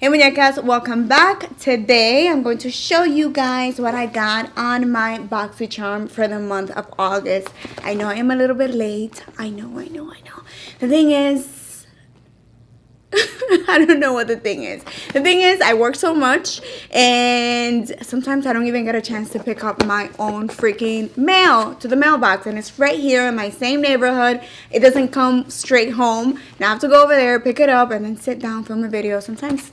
Hey muñecas, welcome back. Today I'm going to show you guys what I got on my boxycharm for the month of August. I know I am a little bit late. I know. The thing is, I don't know what the thing is. The thing is, I work so much and sometimes I don't even get a chance to pick up my own freaking mail to the mailbox, and it's right here in my same neighborhood. It doesn't come straight home. Now I have to go over there, pick it up, and then sit down, film a video. Sometimes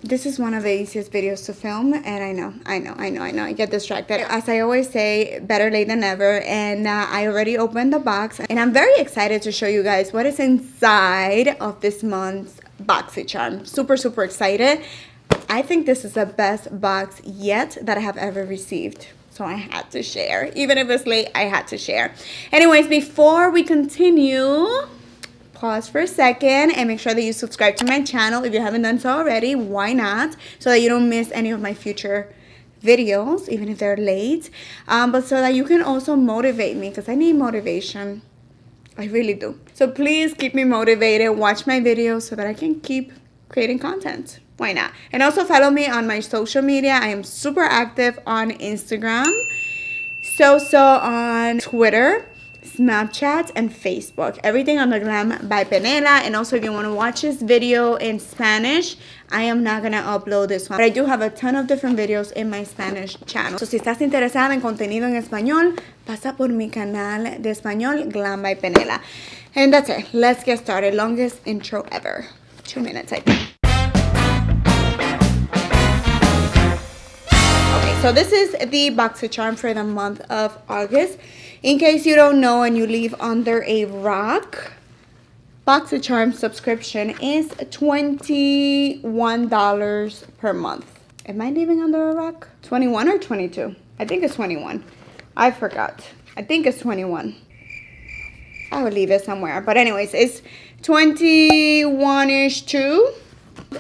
this is one of the easiest videos to film, and I get distracted. As I always say, better late than never, and I already opened the box, and I'm very excited to show you guys what is inside of this month's boxycharm. Super excited. I think this is the best box yet that I have ever received. So I had to share. Even if it's late, I had to share. Anyways, before we continue, pause for a second and make sure that you subscribe to my channel if you haven't done so already. Why not? So that you don't miss any of my future videos, even if they're late. But so that you can also motivate me, because I need motivation. I really do. So please keep me motivated. Watch my videos so that I can keep creating content. Why not? And also follow me on my social media. I am super active on Instagram, so on Twitter, Snapchat, and Facebook. Everything on the Glam by Penela. And also, if you want to watch this video in Spanish, I am not going to upload this one, but I do have a ton of different videos in my Spanish channel. So si estás interesada en contenido en español, pasa por mi canal de español, Glam by Penela. And that's it. Let's get started. Longest intro ever. 2 minutes, I think. Okay, so this is the boxycharm for the month of August. In case you don't know and you live under a rock, boxycharm subscription is $21 per month. Am I living under a rock? 21 or 22? I think it's 21. I forgot. I think it's 21. I will leave it somewhere. But anyways, it's 21-ish too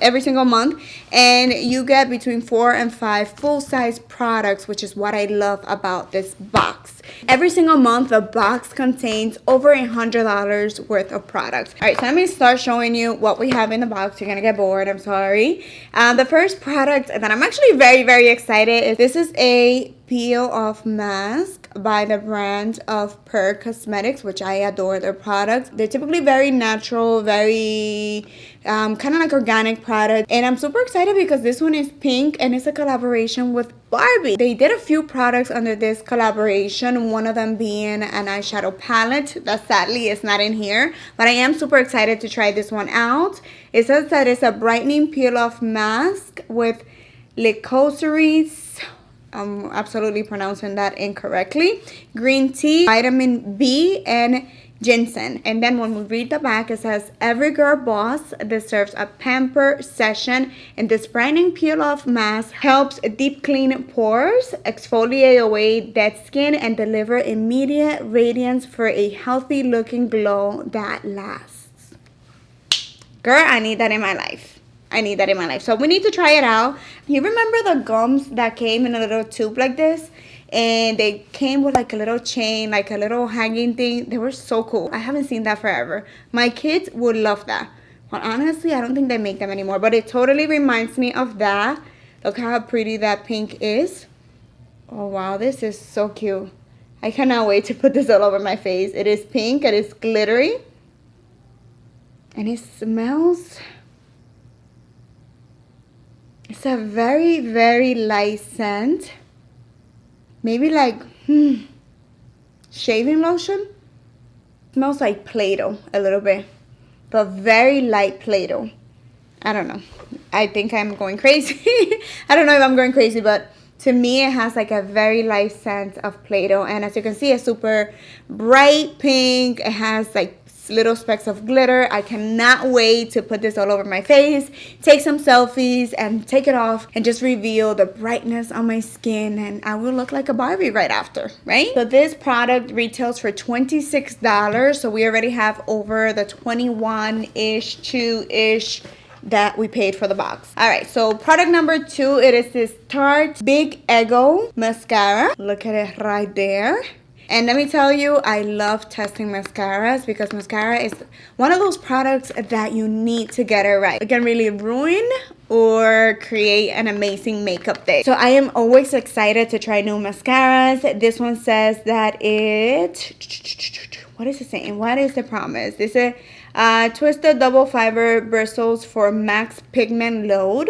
every single month, and you get between 4 and 5 full-size products, which is what I love about this box. Every single month the box contains over $100 worth of products. All right, so let me start showing you what we have in the box. You're gonna get bored, I'm sorry. The first product that I'm actually very excited is this is a peel-off mask by the brand of Per Cosmetics, which I adore their products. They're typically very natural, very kind of like organic product, and I'm super excited because this one is pink and it's a collaboration with Barbie. They did a few products under this collaboration, one of them being an eyeshadow palette that sadly is not in here, but I am super excited to try this one out. It says that it's a brightening peel-off mask with glycosides, I'm absolutely pronouncing that incorrectly, green tea, vitamin B, and ginseng. And then when we read the back, it says, every girl boss deserves a pamper session, and this brightening peel-off mask helps deep clean pores, exfoliate away dead skin, and deliver immediate radiance for a healthy looking glow that lasts. Girl, I need that in my life. So we need to try it out. You remember the gums that came in a little tube like this? And they came with like a little chain, like a little hanging thing. They were so cool. I haven't seen that forever. My kids would love that. Well, honestly, I don't think they make them anymore, but it totally reminds me of that. Look how pretty that pink is. Oh, wow, this is so cute. I cannot wait to put this all over my face. It is pink and it's glittery. And it smells... It's a very light scent. Maybe like shaving lotion. Smells like Play-Doh a little bit, but very light Play-Doh. I don't know. I think I'm going crazy. I don't know if I'm going crazy, but to me it has like a very light scent of Play-Doh. And as you can see, it's super bright pink. It has like little specks of glitter. I cannot wait to put this all over my face, take some selfies, and take it off and just reveal the brightness on my skin, and I will look like a Barbie right after, right? So this product retails for $26, so we already have over the 21-ish, 2-ish that we paid for the box. All right, so product number 2, it is this Tarte Big Ego mascara. Look at it right there. And let me tell you, I love testing mascaras because mascara is one of those products that you need to get it right. It can really ruin or create an amazing makeup day. So I am always excited to try new mascaras. This one says that what is it saying? What is the promise? This is twisted double fiber bristles for max pigment load.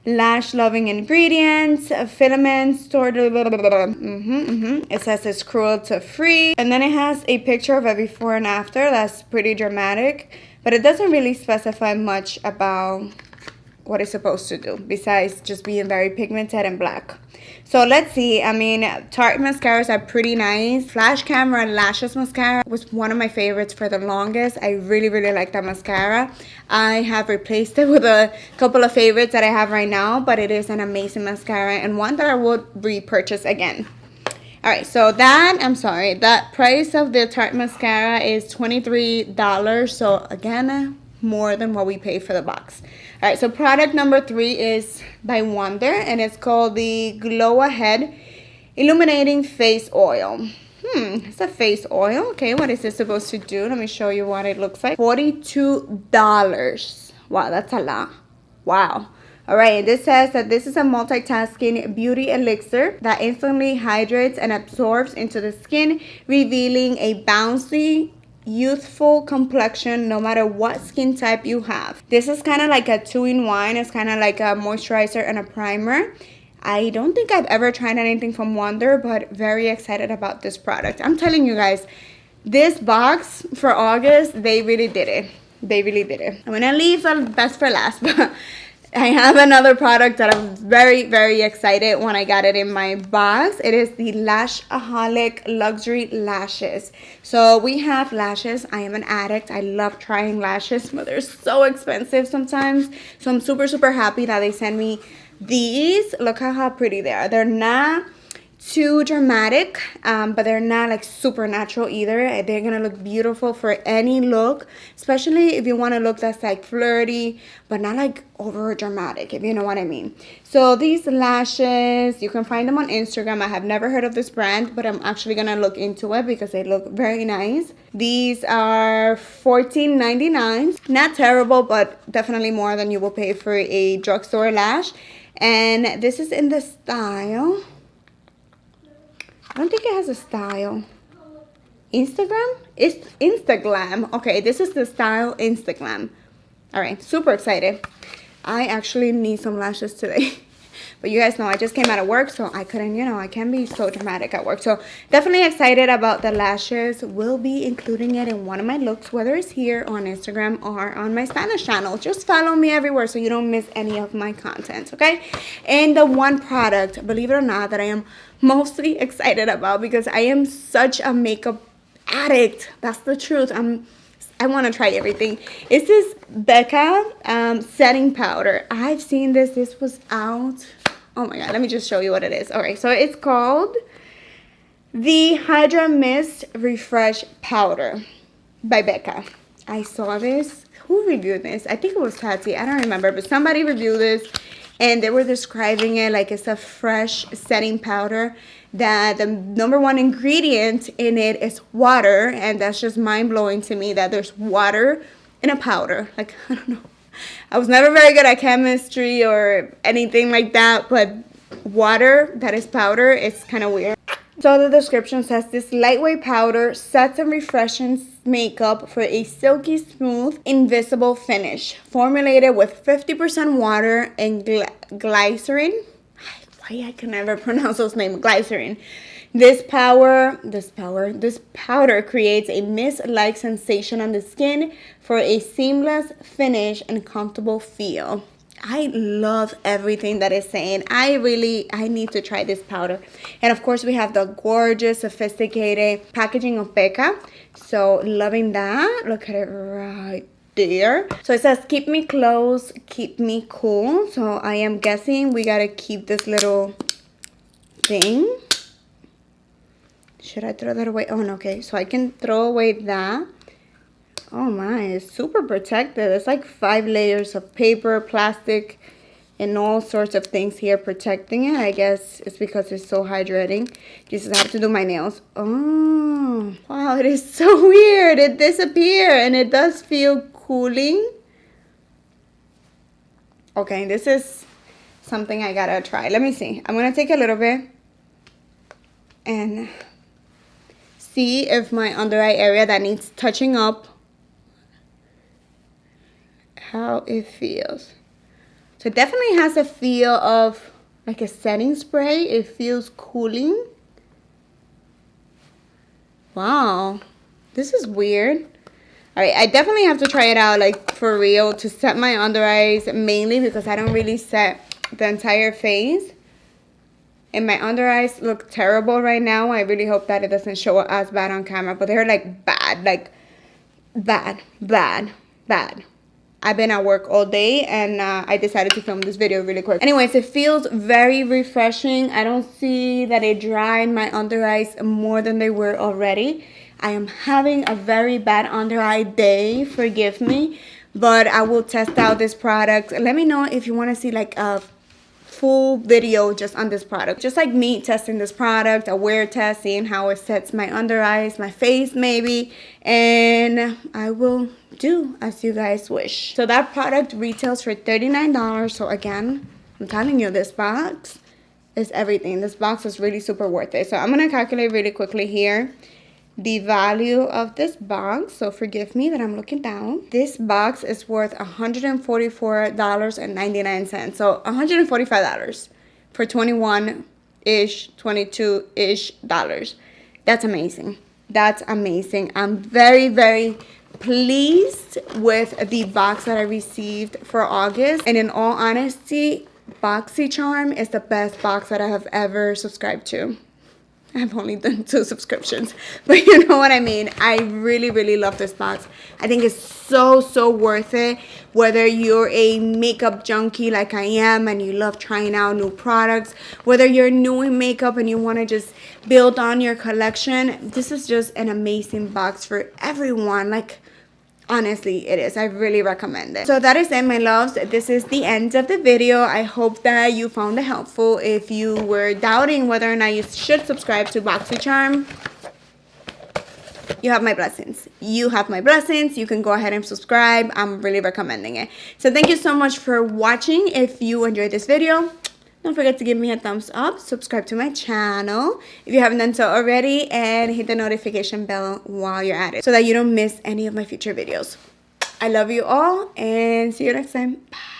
Lash loving ingredients, filaments, stored. It says it's cruelty free, and then it has a picture of a before and after. That's pretty dramatic, but it doesn't really specify much about what it's supposed to do besides just being very pigmented and black. So let's see. I mean, Tarte mascaras are pretty nice. Flash Camera Lashes mascara was one of my favorites for the longest. I really like that mascara. I have replaced it with a couple of favorites that I have right now, but it is an amazing mascara and one that I would repurchase again. Alright, so that price of the Tarte mascara is $23. So again, more than what we pay for the box. All right, so product number 3 is by Wonder, and it's called the Glow Ahead Illuminating Face Oil. It's a face oil. Okay, what is this supposed to do? Let me show you what it looks like. $42. Wow, that's a lot. Wow. All right, this says that this is a multitasking beauty elixir that instantly hydrates and absorbs into the skin, revealing a bouncy, youthful complexion no matter what skin type you have. This is kind of like a 2-in-1. It's kind of like a moisturizer and a primer. I don't think I've ever tried anything from Wonder, but very excited about this product. I'm telling you guys, this box for August, they really did it. They really did it. I'm gonna leave the best for last, but I have another product that I'm very excited when I got it in my box. It is the Lashaholic Luxury Lashes. So we have lashes. I am an addict. I love trying lashes, but they're so expensive sometimes. So I'm super happy that they sent me these. Look how pretty they are. They're not too dramatic, but they're not like super natural either. They're gonna look beautiful for any look, especially if you want a look that's like flirty but not like over dramatic, if you know what I mean. So these lashes, you can find them on Instagram. I have never heard of this brand, but I'm actually gonna look into it because they look very nice. These are $14.99. Not terrible, but definitely more than you will pay for a drugstore lash. And this is in the style, I don't think it has a style. Instagram? It's Instaglam. Okay, this is the style Instaglam. All right, super excited. I actually need some lashes today. But you guys know I just came out of work, so I couldn't, you know, I can't be so dramatic at work. So definitely excited about the lashes. We'll be including it in one of my looks, whether it's here on Instagram or on my Spanish channel. Just follow me everywhere so you don't miss any of my content, okay? And the one product, believe it or not, that I am mostly excited about because I am such a makeup addict. That's the truth. I want to try everything. It's this Becca setting powder. I've seen this. This was out. Oh my god, let me just show you what it is. All right, so it's called the Hydra Mist Refresh Powder by Becca. I saw this. Who reviewed this? I think it was Tati. I don't remember, but somebody reviewed this and they were describing it like it's a fresh setting powder that the #1 ingredient in it is water, and that's just mind-blowing to me that there's water in a powder. Like, I don't know. I was never very good at chemistry or anything like that, but water that is powder, it's kind of weird. So the description says this lightweight powder sets and refreshes makeup for a silky smooth, invisible finish. Formulated with 50% water and glycerin. Why I can never pronounce those names. Glycerin. This powder creates a mist-like sensation on the skin for a seamless finish and comfortable feel. I love everything that is saying. I need to try this powder. And of course we have the gorgeous, sophisticated packaging of Becca. So loving that. Look at it right there. So it says, keep me close, keep me cool. So I am guessing we gotta keep this little thing. Should I throw that away? Oh, no, okay. So I can throw away that. Oh my, it's super protected. It's like 5 layers of paper, plastic. and all sorts of things here protecting it. I guess it's because it's so hydrating. Just have to do my nails. Oh, wow, it is so weird. It disappeared and it does feel cooling. Okay, this is something I gotta try. Let me see. I'm gonna take a little bit and see if my under eye area that needs touching up, how it feels. So it definitely has a feel of like a setting spray. It feels cooling. Wow, this is weird. All right, I definitely have to try it out, like for real, to set my under eyes, mainly because I don't really set the entire face. And my under eyes look terrible right now. I really hope that it doesn't show as bad on camera, but they're like bad, like bad. I've been at work all day and I decided to film this video really quick. Anyways, it feels very refreshing. I don't see that it dried my under eyes more than they were already. I am having a very bad under eye day, forgive me, but I will test out this product. Let me know if you want to see like a full video just on this product, just like me testing this product, a wear test, seeing how it sets my under eyes, my face maybe, and I will do as you guys wish. So that product retails for $39. So again, I'm telling you, this box is everything. This box is really super worth it. So I'm gonna calculate really quickly here the value of this box. So forgive me that I'm looking down. This box is worth $144.99. So $145 for 21-ish, 22-ish dollars. That's amazing. That's amazing. I'm very, very pleased with the box that I received for August. And in all honesty, BoxyCharm is the best box that I have ever subscribed to. I've only done 2 subscriptions, but you know what I mean. I really, really love this box. I think it's so worth it. Whether you're a makeup junkie like I am and you love trying out new products, whether you're new in makeup and you want to just build on your collection, this is just an amazing box for everyone. Like, honestly, it is. I really recommend it. So that is it, my loves. This is the end of the video. I hope that you found it helpful. If you were doubting whether or not you should subscribe to BoxyCharm, you have my blessings. You have my blessings. You can go ahead and subscribe. I'm really recommending it. So thank you so much for watching. If you enjoyed this video, don't forget to give me a thumbs up, subscribe to my channel if you haven't done so already, and hit the notification bell while you're at it so that you don't miss any of my future videos. I love you all and see you next time. Bye.